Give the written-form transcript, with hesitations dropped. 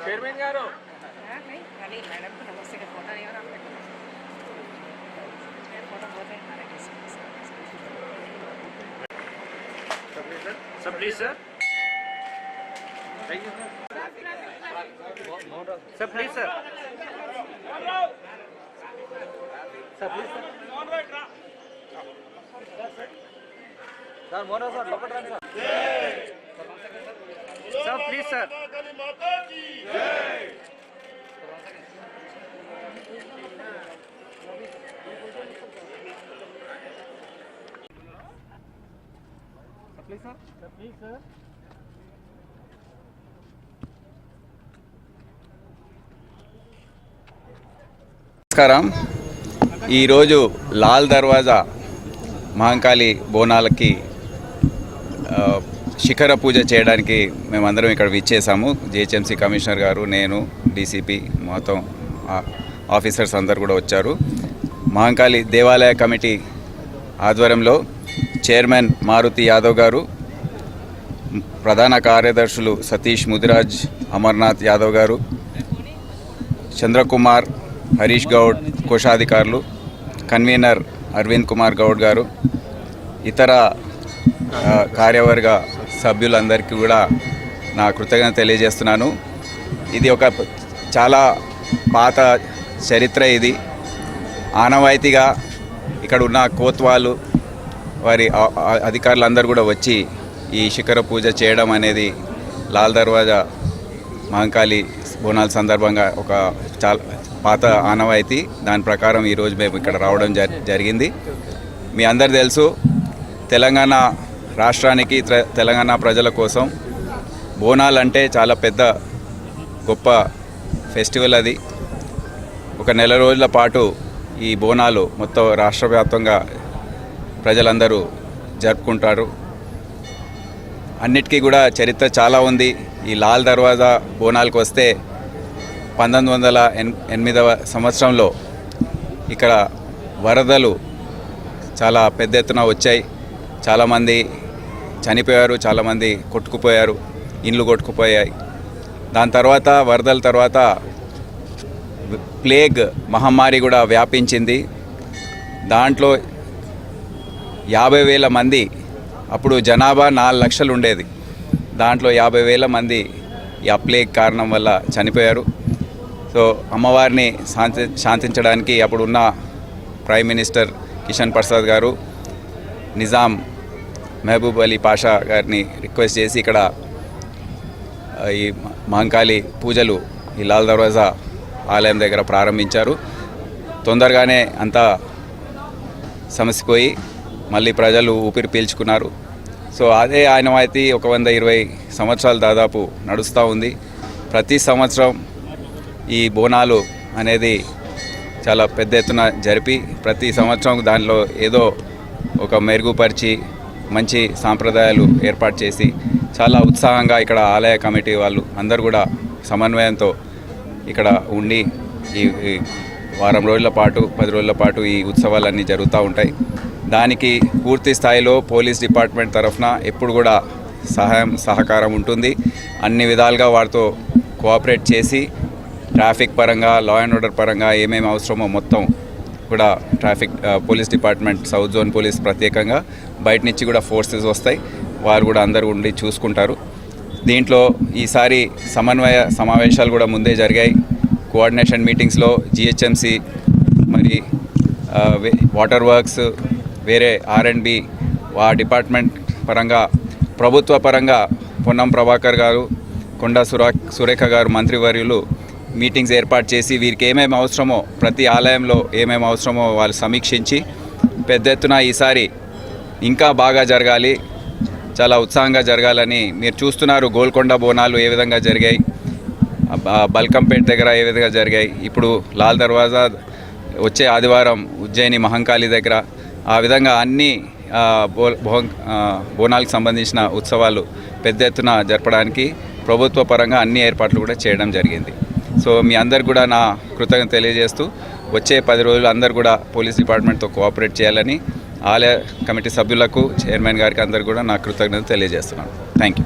Chairman గారు madam को नमस्ते का फोटो नहीं हो रहा फोटो बहुत है सब please sir sir please sir sir please sir मोना सर लोपट రండి sir sir please sir please sir please sir నమస్కారం. ఈరోజు లాల్ దర్వాజా మహంకాళి బోనాలకి శిఖర పూజ చేయడానికి మేమందరం ఇక్కడ విచ్చేసాము. జిహెచ్ఎంసీ కమిషనర్ గారు, నేను, డీసీపీ, మొత్తం ఆఫీసర్స్ అందరు కూడా వచ్చారు. మహంకాళి దేవాలయ కమిటీ ఆధ్వర్యంలో చైర్మన్ మారుతి యాదవ్ గారు, ప్రధాన కార్యదర్శులు సతీష్ ముదిరాజ్, అమర్నాథ్ యాదవ్ గారు, చంద్రకుమార్, హరీష్ గౌడ్ కోశాధికారులు, కన్వీనర్ అరవింద్ కుమార్ గౌడ్ గారు, ఇతర కార్యవర్గ సభ్యులందరికీ కూడా నా కృతజ్ఞత తెలియజేస్తున్నాను. ఇది ఒక చాలా పాత చరిత్ర. ఇది ఆనవాయితీగా ఇక్కడ ఉన్న కోత్వాలు వారి అధికారులందరూ కూడా వచ్చి ఈ శిఖర పూజ చేయడం అనేది లాల్ దర్వాజా మహంకాళి బోనాల సందర్భంగా ఒక చాలా పాత ఆనవాయితీ. దాని ప్రకారం ఈరోజు మేము ఇక్కడ రావడం జరిగింది. మీ అందరు తెలుసు, తెలంగాణ రాష్ట్రానికి, తెలంగాణ ప్రజల కోసం బోనాలు అంటే చాలా పెద్ద గొప్ప ఫెస్టివల్. అది ఒక నెల రోజుల పాటు ఈ బోనాలు మొత్తం రాష్ట్ర వ్యాప్తంగా ప్రజలందరూ జరుపుకుంటారు. అన్నిటికీ కూడా చరిత్ర చాలా ఉంది. ఈ లాల్ దర్వాజా బోనాలకు వస్తే 1908వ సంవత్సరంలో ఇక్కడ వరదలు చాలా పెద్ద ఎత్తున వచ్చాయి. చాలామంది చనిపోయారు, చాలామంది కొట్టుకుపోయారు, ఇండ్లు కొట్టుకుపోయాయి. దాని తర్వాత వరదల తర్వాత ప్లేగ్ మహమ్మారి కూడా వ్యాపించింది. దాంట్లో 50,000 మంది, అప్పుడు జనాభా 4 లక్షలు ఉండేది, దాంట్లో 50,000 మంది ఈ ప్లేగ్ కారణం వల్ల చనిపోయారు. సో అమ్మవారిని శాంతించడానికి అప్పుడున్న ప్రైమ్ మినిస్టర్ కిషన్ ప్రసాద్ గారు నిజాం మహబూబ్ అలీ పాషా గారిని రిక్వెస్ట్ చేసి ఇక్కడ ఈ మహంకాళి పూజలు ఈ లాల్ దర్వాజా ఆలయం దగ్గర ప్రారంభించారు. తొందరగానే అంతా సమసిపోయి మళ్ళీ ప్రజలు ఊపిరి పీల్చుకున్నారు. సో అదే ఆనవాయితీ ఒక 120 సంవత్సరాలు దాదాపు నడుస్తూ ఉంది. ప్రతి సంవత్సరం ఈ బోనాలు అనేది చాలా పెద్ద ఎత్తున జరిపి ప్రతి సంవత్సరం దానిలో ఏదో ఒక మెరుగుపరిచి మంచి సాంప్రదాయాలు ఏర్పాటు చేసి చాలా ఉత్సాహంగా ఇక్కడ ఆలయ కమిటీ వాళ్ళు అందరూ కూడా సమన్వయంతో ఇక్కడ ఉండి ఈ వారం రోజుల పాటు 10 రోజుల పాటు ఈ ఉత్సవాలన్నీ జరుగుతూ ఉంటాయి. దానికి పూర్తి స్థాయిలో పోలీస్ డిపార్ట్మెంట్ తరఫున ఎప్పుడు కూడా సహకారం ఉంటుంది. అన్ని విధాలుగా వారితో కోఆపరేట్ చేసి ట్రాఫిక్ పరంగా, లా అండ్ ఆర్డర్ పరంగా ఏమేమి అవసరమో మొత్తం కూడా police department, south zone police ప్రత్యేకంగా బయట నుంచి కూడా ఫోర్సెస్ వస్తాయి, వారు కూడా అందరూ ఉండి చూసుకుంటారు. దీంట్లో ఈసారి సమన్వయ సమావేశాలు కూడా ముందే జరిగాయి. కోఆర్డినేషన్ మీటింగ్స్లో జిహెచ్ఎంసీ, మరి వాటర్ వర్క్స్, వేరే R&B డిపార్ట్మెంట్ పరంగా, ప్రభుత్వ పరంగా పొన్నం ప్రభాకర్ గారు, కొండా సురేఖ గారు మంత్రివర్యులు మీటింగ్స్ ఏర్పాటు చేసి వీరికి ఏమేమి అవసరమో, ప్రతి ఆలయంలో ఏమేమి అవసరమో వాళ్ళు సమీక్షించి పెద్ద ఎత్తున ఈసారి ఇంకా బాగా జరగాలి, చాలా ఉత్సాహంగా జరగాలని మీరు చూస్తున్నారు. గోల్కొండ బోనాలు ఏ విధంగా జరిగాయి, బల్కంపేట దగ్గర ఏ విధంగా జరిగాయి, ఇప్పుడు లాల్ దర్వాజా వచ్చే ఆదివారం ఉజ్జయిని మహంకాళి దగ్గర, ఆ విధంగా అన్ని బోనాలకు సంబంధించిన ఉత్సవాలు పెద్ద ఎత్తున జరపడానికి ప్రభుత్వ పరంగా అన్ని ఏర్పాట్లు కూడా చేయడం జరిగింది. సో మీ అందరు కూడా నా కృతజ్ఞత తెలియజేస్తూ వచ్చే 10 రోజులు అందరు కూడా పోలీస్ డిపార్ట్మెంట్తో కోఆపరేట్ చేయాలని ఆలయ కమిటీ సభ్యులకు, చైర్మన్ గారికి అందరు కూడా నా కృతజ్ఞత తెలియజేస్తున్నాను. Thank you.